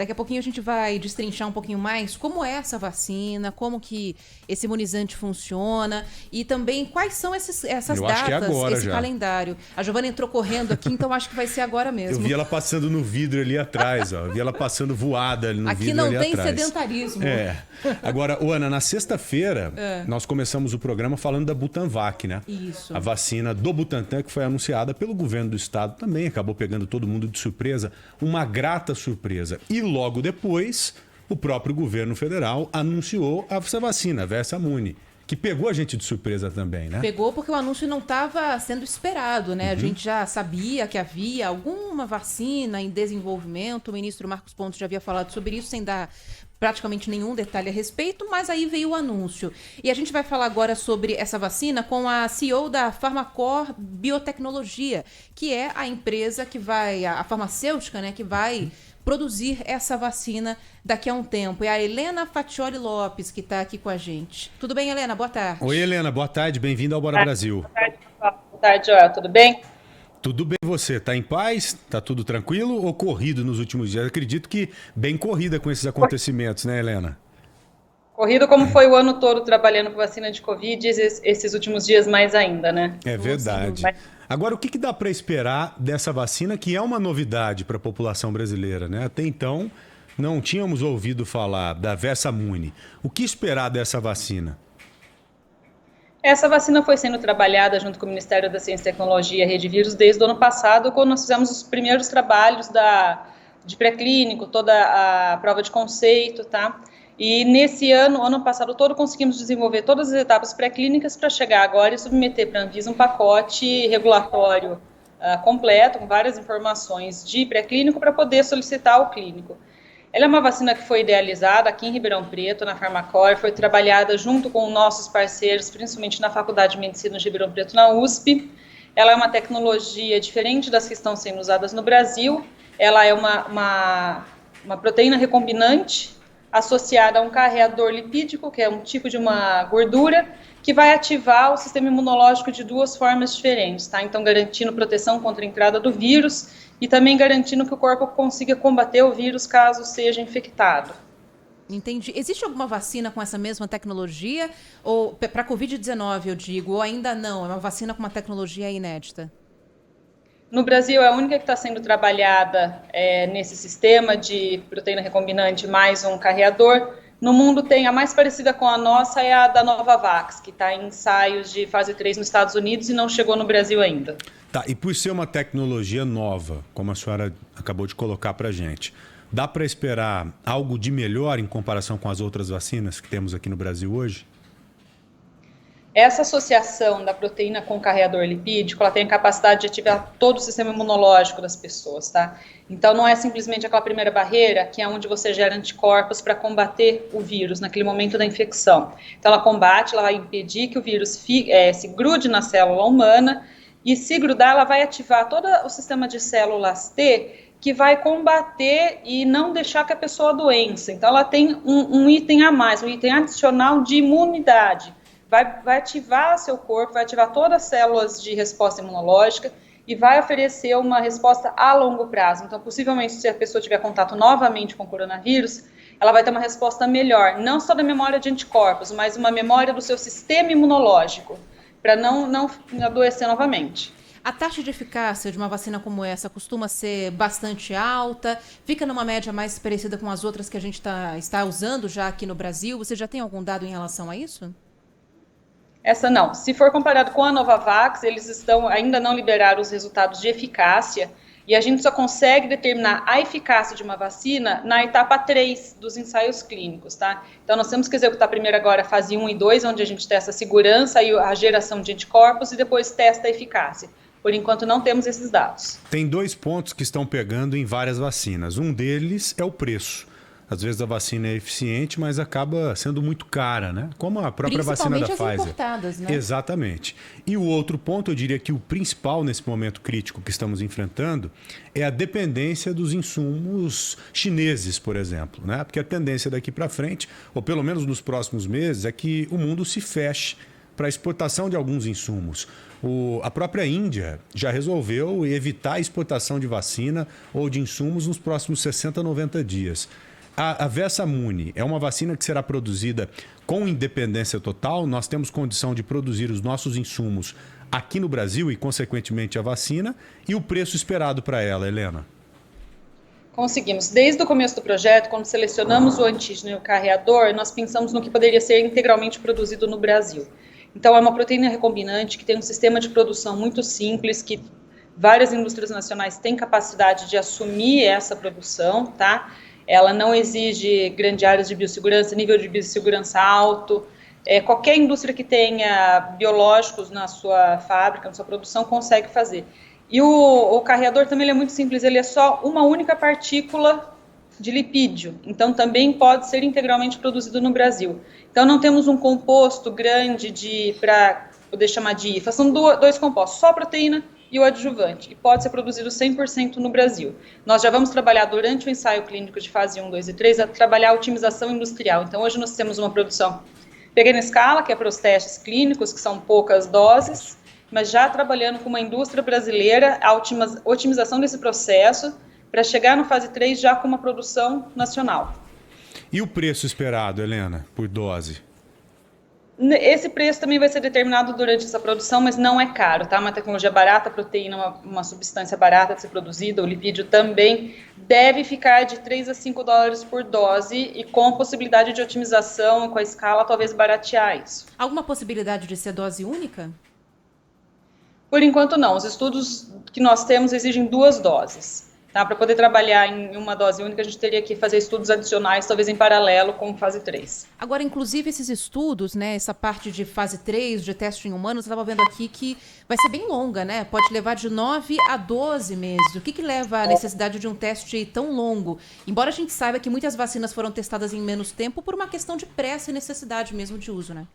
Daqui a pouquinho a gente vai destrinchar um pouquinho mais como é essa vacina, como que esse imunizante funciona e também quais são essas Eu acho que é datas, agora esse já. calendário. A Giovana entrou correndo aqui, então acho que vai ser agora Eu mesmo. vi ela passando no vidro ali atrás, ó. Eu vi ela passando voada ali no Aqui vidro não ali tem atrás. sedentarismo. Agora, Ana, na sexta-feira, nós começamos o programa falando da Butanvac, né? Isso. A vacina do Butantan, que foi anunciada pelo governo do estado, também acabou pegando todo mundo de surpresa. Uma grata surpresa. E logo depois, o próprio governo federal anunciou essa vacina, a Versamune, que pegou a gente de surpresa também, né? Pegou porque o anúncio não estava sendo esperado, né? A gente já sabia que havia alguma vacina em desenvolvimento. O ministro Marcos Pontes já havia falado sobre isso, sem dar praticamente nenhum detalhe a respeito, mas aí veio o anúncio. E a gente vai falar agora sobre essa vacina com a CEO da Farmacor Biotecnologia, que é a empresa que vai, a farmacêutica, né, que vai produzir essa vacina daqui a um tempo. É a Helena Faccioli Lopes que está aqui com a gente. Tudo bem, Helena? Boa tarde. Oi, Helena, boa tarde, bem-vinda ao Bora Brasil. Boa tarde, pessoal. Boa tarde, Joel. Tudo bem? Tudo bem você? Tá em paz? Tá tudo tranquilo ou corrido nos últimos dias? Acredito que bem corrida com esses acontecimentos, né, Helena? Corrido como foi o ano todo trabalhando com vacina de Covid, esses últimos dias mais ainda, né? É verdade. Mas Agora, o que dá para esperar dessa vacina, que é uma novidade para a população brasileira, né? Até então, não tínhamos ouvido falar da Versamune. O que esperar dessa vacina? essa vacina foi sendo trabalhada junto com o Ministério da Ciência e Tecnologia e Rede Vírus desde o ano passado, quando nós fizemos os primeiros trabalhos de pré-clínico, toda a prova de conceito, tá? E nesse ano passado todo, conseguimos desenvolver todas as etapas pré-clínicas para chegar agora e submeter para a Anvisa um pacote regulatório completo, com várias informações de pré-clínico para poder solicitar o clínico. Ela é uma vacina que foi idealizada aqui em Ribeirão Preto, na Farmacor, foi trabalhada junto com nossos parceiros, principalmente na Faculdade de Medicina de Ribeirão Preto, na USP. Ela é uma tecnologia diferente das que estão sendo usadas no Brasil. Ela é uma proteína recombinante associada a um carreador lipídico, que é um tipo de uma gordura, que vai ativar o sistema imunológico de duas formas diferentes, tá? Então, garantindo proteção contra a entrada do vírus e também garantindo que o corpo consiga combater o vírus caso seja infectado. Entendi. Existe alguma vacina com essa mesma tecnologia? Ou para Covid-19, eu digo, ou ainda não? É uma vacina com uma tecnologia inédita? No Brasil, a única que está sendo trabalhada nesse sistema de proteína recombinante mais um carreador. No mundo tem a mais parecida com a nossa, é a da Novavax, que está em ensaios de fase 3 nos Estados Unidos e não chegou no Brasil ainda. Tá, e por ser uma tecnologia nova, como a senhora acabou de colocar pra gente, dá para esperar algo de melhor em comparação com as outras vacinas que temos aqui no Brasil hoje? Essa associação da proteína com o carreador lipídico, ela tem a capacidade de ativar todo o sistema imunológico das pessoas, tá? Então, não é simplesmente aquela primeira barreira, que é onde você gera anticorpos para combater o vírus naquele momento da infecção. Então, ela combate, ela vai impedir que o vírus se grude na célula humana, e se grudar, ela vai ativar todo o sistema de células T, que vai combater e não deixar que a pessoa doença. Então, ela tem um item a mais, um item adicional de imunidade. Vai ativar seu corpo, vai ativar todas as células de resposta imunológica e vai oferecer uma resposta a longo prazo. Então, possivelmente, se a pessoa tiver contato novamente com o coronavírus, ela vai ter uma resposta melhor, não só da memória de anticorpos, mas uma memória do seu sistema imunológico, para não adoecer novamente. A taxa de eficácia de uma vacina como essa costuma ser bastante alta? Fica numa média mais parecida com as outras que a gente está usando já aqui no Brasil? Você já tem algum dado em relação a isso? Essa não. Se for comparado com a Novavax, eles ainda não liberaram os resultados de eficácia e a gente só consegue determinar a eficácia de uma vacina na etapa 3 dos ensaios clínicos, tá? Então, nós temos que executar primeiro agora a fase 1 e 2, onde a gente testa a segurança e a geração de anticorpos e depois testa a eficácia. Por enquanto, não temos esses dados. Tem dois pontos que estão pegando em várias vacinas. Um deles é o preço. Às vezes a vacina é eficiente, mas acaba sendo muito cara, né? Como a própria vacina da Pfizer. Principalmente as importadas, né? Exatamente. E o outro ponto, eu diria que o principal nesse momento crítico que estamos enfrentando é a dependência dos insumos chineses, por exemplo, né? Porque a tendência daqui para frente, ou pelo menos nos próximos meses, é que o mundo se feche para a exportação de alguns insumos. A própria Índia já resolveu evitar a exportação de vacina ou de insumos nos próximos 60, 90 dias. A Versamune é uma vacina que será produzida com independência total. Nós temos condição de produzir os nossos insumos aqui no Brasil e, consequentemente, a vacina. E o preço esperado para ela, Helena? Conseguimos. Desde o começo do projeto, quando selecionamos o antígeno e o carreador, nós pensamos no que poderia ser integralmente produzido no Brasil. Então, é uma proteína recombinante que tem um sistema de produção muito simples, que várias indústrias nacionais têm capacidade de assumir essa produção, tá? Ela não exige grandes áreas de biossegurança, nível de biossegurança alto. Qualquer indústria que tenha biológicos na sua fábrica, na sua produção, consegue fazer. E o carreador também ele é muito simples, ele é só uma única partícula de lipídio, então também pode ser integralmente produzido no Brasil. Então não temos um composto grande para poder chamar de IFA, são dois compostos, só a proteína e o adjuvante, e pode ser produzido 100% no Brasil. Nós já vamos trabalhar durante o ensaio clínico de fase 1, 2 e 3, a trabalhar a otimização industrial. Então hoje nós temos uma produção pequena escala, que é para os testes clínicos, que são poucas doses, mas já trabalhando com uma indústria brasileira, a otimização desse processo, para chegar no fase 3 já com uma produção nacional. E o preço esperado, Helena, por dose? Esse preço também vai ser determinado durante essa produção, mas não é caro, tá? Uma tecnologia barata, a proteína, uma substância barata de ser produzida, o lipídio também deve ficar de 3 a 5 dólares por dose e com possibilidade de otimização, com a escala, talvez baratear isso. Alguma possibilidade de ser dose única? Por enquanto não, os estudos que nós temos exigem 2 doses. Tá? Para poder trabalhar em uma dose única, a gente teria que fazer estudos adicionais, talvez em paralelo com fase 3. Agora, inclusive, esses estudos, né, essa parte de fase 3, de teste em humanos, eu estava vendo aqui que vai ser bem longa, né? Pode levar de 9 a 12 meses. O que leva à necessidade de um teste tão longo? Embora a gente saiba que muitas vacinas foram testadas em menos tempo por uma questão de pressa e necessidade mesmo de uso, né?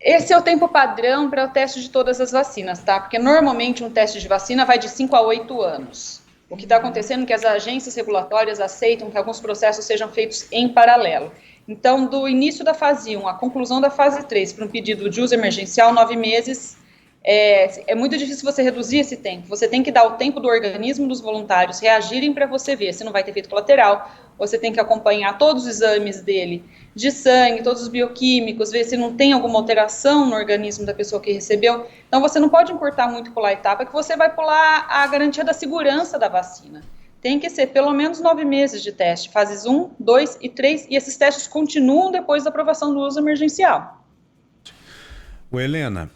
Esse é o tempo padrão para o teste de todas as vacinas, tá? Porque normalmente um teste de vacina vai de 5 a 8 anos. O que está acontecendo é que as agências regulatórias aceitam que alguns processos sejam feitos em paralelo. Então, do início da fase 1 à conclusão da fase 3 para um pedido de uso emergencial, 9 meses, é muito difícil você reduzir esse tempo. Você tem que dar o tempo do organismo dos voluntários reagirem para você ver se não vai ter efeito colateral. Você tem que acompanhar todos os exames dele de sangue, todos os bioquímicos, ver se não tem alguma alteração no organismo da pessoa que recebeu. Então, você não pode encurtar muito, pular a etapa, que você vai pular a garantia da segurança da vacina. Tem que ser pelo menos 9 meses de teste, fases 1, 2 e 3, e esses testes continuam depois da aprovação do uso emergencial. Helena,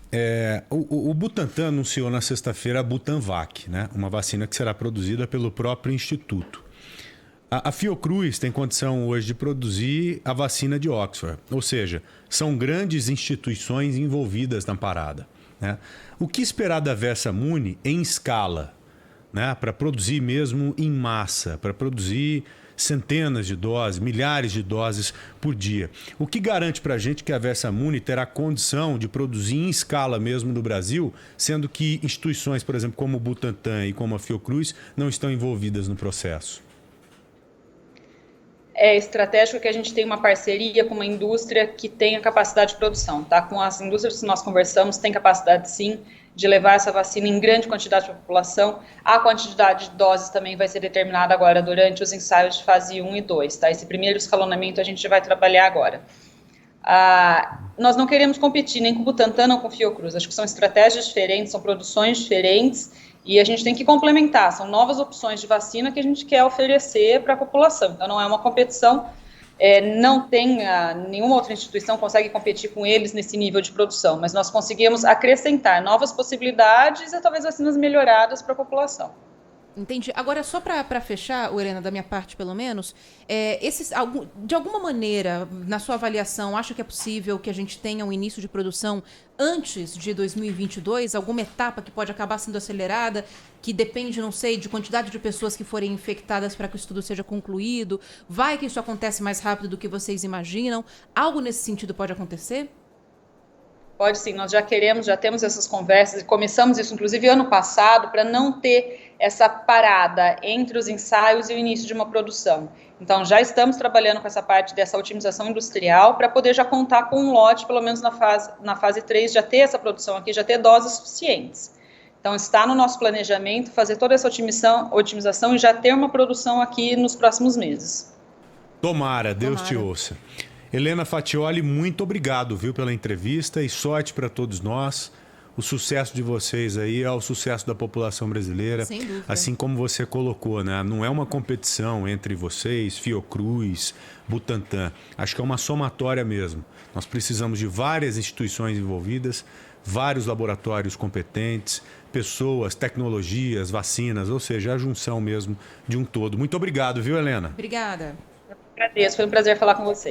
o Butantan anunciou na sexta-feira a Butanvac, né? Uma vacina que será produzida pelo próprio Instituto. A Fiocruz tem condição hoje de produzir a vacina de Oxford, ou seja, são grandes instituições envolvidas na parada, né? O que esperar da Versamune em escala, né? Para produzir mesmo em massa, para produzir centenas de doses, milhares de doses por dia. O que garante para a gente que a Versamune terá condição de produzir em escala mesmo no Brasil, sendo que instituições, por exemplo, como o Butantan e como a Fiocruz, não estão envolvidas no processo? É estratégico que a gente tenha uma parceria com uma indústria que tenha capacidade de produção, tá? Com as indústrias que nós conversamos, tem capacidade sim de levar essa vacina em grande quantidade para a população. A quantidade de doses também vai ser determinada agora durante os ensaios de fase 1 e 2, tá? Esse primeiro escalonamento a gente vai trabalhar agora. Nós não queremos competir nem com o Butantan nem com o Fiocruz, acho que são estratégias diferentes, são produções diferentes, e a gente tem que complementar, são novas opções de vacina que a gente quer oferecer para a população. Então não é uma competição, não tem nenhuma outra instituição consegue competir com eles nesse nível de produção, mas nós conseguimos acrescentar novas possibilidades e talvez vacinas melhoradas para a população. Entendi. Agora, só para fechar, Helena, da minha parte pelo menos, de alguma maneira, na sua avaliação, acha que é possível que a gente tenha um início de produção antes de 2022? Alguma etapa que pode acabar sendo acelerada, que depende, não sei, de quantidade de pessoas que forem infectadas para que o estudo seja concluído? Vai que isso acontece mais rápido do que vocês imaginam? Algo nesse sentido pode acontecer? Pode sim, nós já temos essas conversas, e começamos isso inclusive ano passado, para não ter essa parada entre os ensaios e o início de uma produção. Então, já estamos trabalhando com essa parte dessa otimização industrial para poder já contar com um lote, pelo menos na fase 3, já ter essa produção aqui, já ter doses suficientes. Então, está no nosso planejamento fazer toda essa otimização e já ter uma produção aqui nos próximos meses. Tomara, Deus te ouça. Helena Fatioli, muito obrigado, viu, pela entrevista e sorte para todos nós. O sucesso de vocês aí é o sucesso da população brasileira. Sem dúvida. Assim como você colocou, né? Não é uma competição entre vocês, Fiocruz, Butantan. Acho que é uma somatória mesmo. Nós precisamos de várias instituições envolvidas, vários laboratórios competentes, pessoas, tecnologias, vacinas, ou seja, a junção mesmo de um todo. Muito obrigado, viu, Helena? Obrigada. Eu agradeço, foi um prazer falar com você.